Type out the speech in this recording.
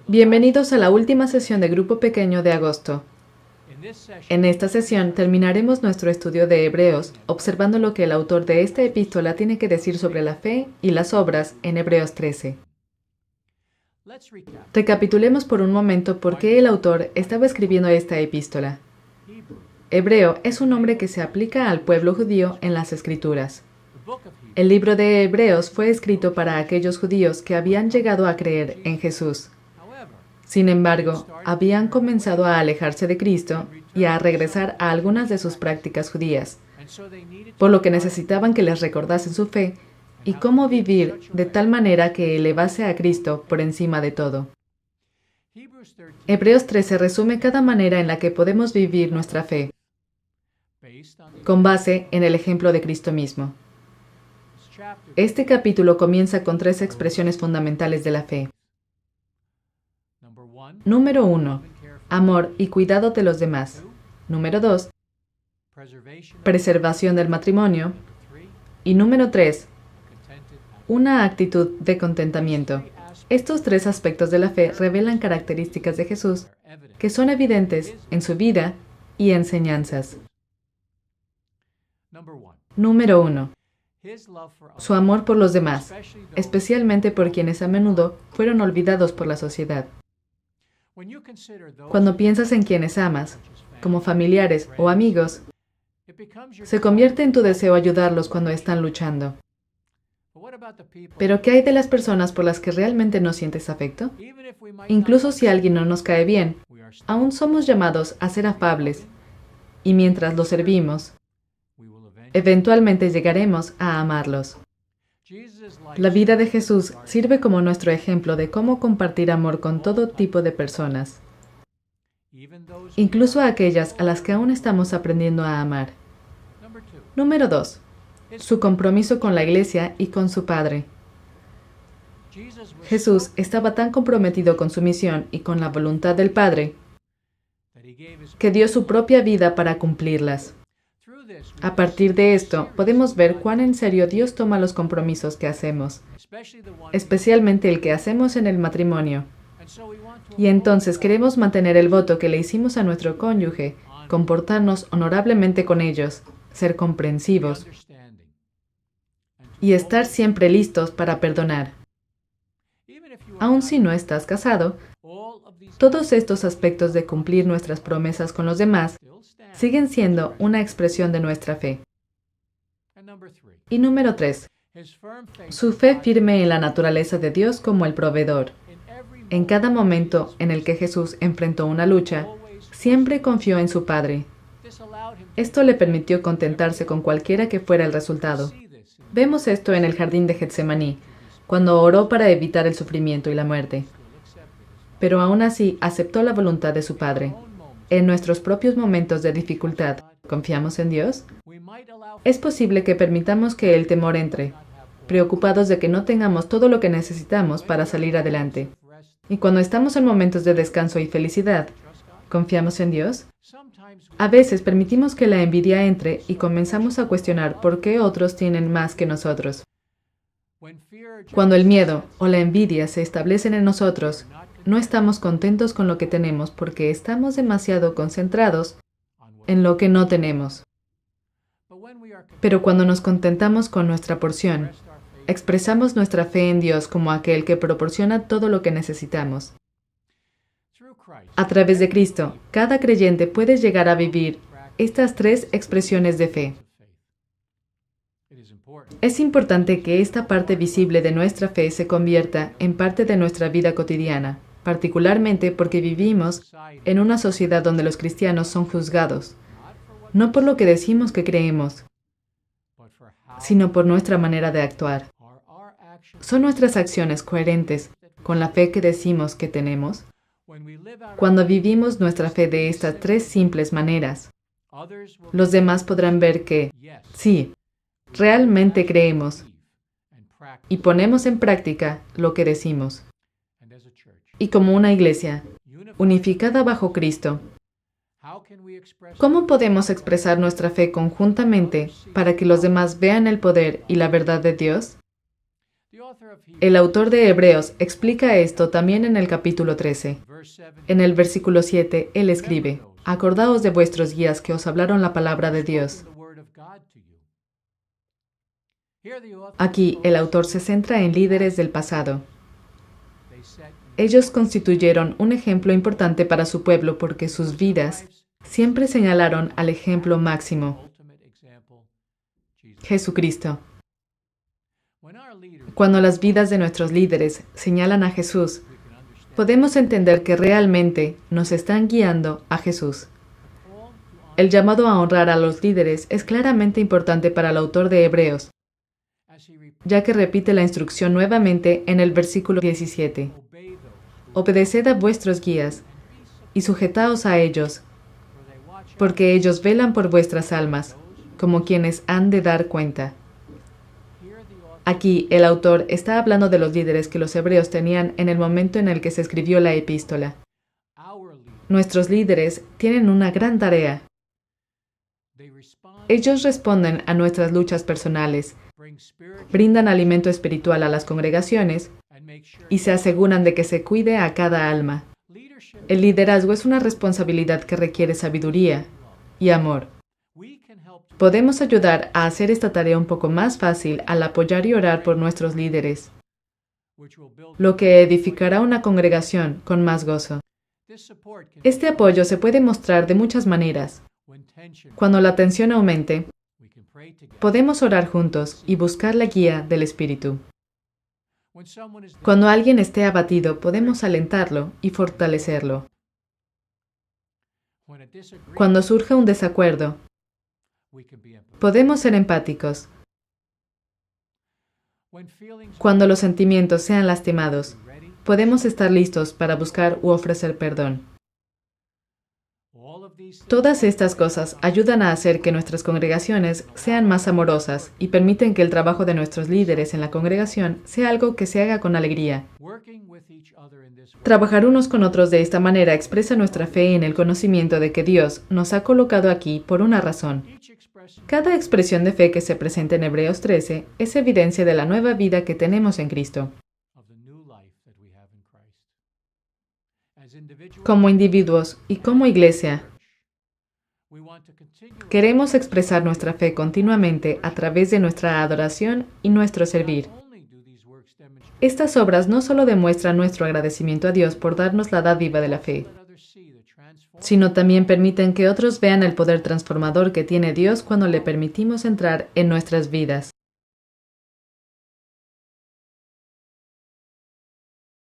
Bienvenidos a la última sesión de Grupo Pequeño de agosto. En esta sesión terminaremos nuestro estudio de Hebreos, observando lo que el autor de esta epístola tiene que decir sobre la fe y las obras en Hebreos 13. Recapitulemos por un momento por qué el autor estaba escribiendo esta epístola. Hebreo es un nombre que se aplica al pueblo judío en las Escrituras. El libro de Hebreos fue escrito para aquellos judíos que habían llegado a creer en Jesús. Sin embargo, habían comenzado a alejarse de Cristo y a regresar a algunas de sus prácticas judías, por lo que necesitaban que les recordasen su fe y cómo vivir de tal manera que elevase a Cristo por encima de todo. Hebreos 13 resume cada manera en la que podemos vivir nuestra fe, con base en el ejemplo de Cristo mismo. Este capítulo comienza con tres expresiones fundamentales de la fe. Número 1. Amor y cuidado de los demás. Número 2. Preservación del matrimonio. Y número 3. Una actitud de contentamiento. Estos tres aspectos de la fe revelan características de Jesús que son evidentes en su vida y enseñanzas. Número 1. Su amor por los demás, especialmente por quienes a menudo fueron olvidados por la sociedad. Cuando piensas en quienes amas, como familiares o amigos, se convierte en tu deseo ayudarlos cuando están luchando. ¿Pero qué hay de las personas por las que realmente no sientes afecto? Incluso si alguien no nos cae bien, aún somos llamados a ser afables, y mientras los servimos, eventualmente llegaremos a amarlos. La vida de Jesús sirve como nuestro ejemplo de cómo compartir amor con todo tipo de personas, incluso a aquellas a las que aún estamos aprendiendo a amar. Número 2. Su compromiso con la Iglesia y con su Padre. Jesús estaba tan comprometido con su misión y con la voluntad del Padre que dio su propia vida para cumplirlas. A partir de esto, podemos ver cuán en serio Dios toma los compromisos que hacemos, especialmente el que hacemos en el matrimonio. Y entonces queremos mantener el voto que le hicimos a nuestro cónyuge, comportarnos honorablemente con ellos, ser comprensivos y estar siempre listos para perdonar. Aun si no estás casado, todos estos aspectos de cumplir nuestras promesas con los demás siguen siendo una expresión de nuestra fe. Y número 3. Su fe firme en la naturaleza de Dios como el proveedor. En cada momento en el que Jesús enfrentó una lucha, siempre confió en su Padre. Esto le permitió contentarse con cualquiera que fuera el resultado. Vemos esto en el jardín de Getsemaní, cuando oró para evitar el sufrimiento y la muerte. Pero aún así aceptó la voluntad de su Padre. En nuestros propios momentos de dificultad, ¿confiamos en Dios? Es posible que permitamos que el temor entre, preocupados de que no tengamos todo lo que necesitamos para salir adelante. Y cuando estamos en momentos de descanso y felicidad, ¿confiamos en Dios? A veces permitimos que la envidia entre y comenzamos a cuestionar por qué otros tienen más que nosotros. Cuando el miedo o la envidia se establecen en nosotros, no estamos contentos con lo que tenemos porque estamos demasiado concentrados en lo que no tenemos. Pero cuando nos contentamos con nuestra porción, expresamos nuestra fe en Dios como aquel que proporciona todo lo que necesitamos. A través de Cristo, cada creyente puede llegar a vivir estas tres expresiones de fe. Es importante que esta parte visible de nuestra fe se convierta en parte de nuestra vida cotidiana, particularmente porque vivimos en una sociedad donde los cristianos son juzgados, no por lo que decimos que creemos, sino por nuestra manera de actuar. ¿Son nuestras acciones coherentes con la fe que decimos que tenemos? Cuando vivimos nuestra fe de estas tres simples maneras, los demás podrán ver que, sí, realmente creemos y ponemos en práctica lo que decimos. Y como una iglesia, unificada bajo Cristo, ¿cómo podemos expresar nuestra fe conjuntamente para que los demás vean el poder y la verdad de Dios? El autor de Hebreos explica esto también en el capítulo 13. En el versículo 7, él escribe: Acordaos de vuestros guías que os hablaron la palabra de Dios. Aquí el autor se centra en líderes del pasado. Ellos constituyeron un ejemplo importante para su pueblo porque sus vidas siempre señalaron al ejemplo máximo, Jesucristo. Cuando las vidas de nuestros líderes señalan a Jesús, podemos entender que realmente nos están guiando a Jesús. El llamado a honrar a los líderes es claramente importante para el autor de Hebreos, ya que repite la instrucción nuevamente en el versículo 17. Obedeced a vuestros guías y sujetaos a ellos, porque ellos velan por vuestras almas, como quienes han de dar cuenta. Aquí el autor está hablando de los líderes que los hebreos tenían en el momento en el que se escribió la epístola. Nuestros líderes tienen una gran tarea. Ellos responden a nuestras luchas personales, brindan alimento espiritual a las congregaciones y se aseguran de que se cuide a cada alma. El liderazgo es una responsabilidad que requiere sabiduría y amor. Podemos ayudar a hacer esta tarea un poco más fácil al apoyar y orar por nuestros líderes, lo que edificará una congregación con más gozo. Este apoyo se puede mostrar de muchas maneras. Cuando la tensión aumente, podemos orar juntos y buscar la guía del Espíritu. Cuando alguien esté abatido, podemos alentarlo y fortalecerlo. Cuando surja un desacuerdo, podemos ser empáticos. Cuando los sentimientos sean lastimados, podemos estar listos para buscar u ofrecer perdón. Todas estas cosas ayudan a hacer que nuestras congregaciones sean más amorosas y permiten que el trabajo de nuestros líderes en la congregación sea algo que se haga con alegría. Trabajar unos con otros de esta manera expresa nuestra fe en el conocimiento de que Dios nos ha colocado aquí por una razón. Cada expresión de fe que se presenta en Hebreos 13 es evidencia de la nueva vida que tenemos en Cristo. Como individuos y como iglesia, queremos expresar nuestra fe continuamente a través de nuestra adoración y nuestro servir. Estas obras no solo demuestran nuestro agradecimiento a Dios por darnos la dádiva de la fe, sino también permiten que otros vean el poder transformador que tiene Dios cuando le permitimos entrar en nuestras vidas.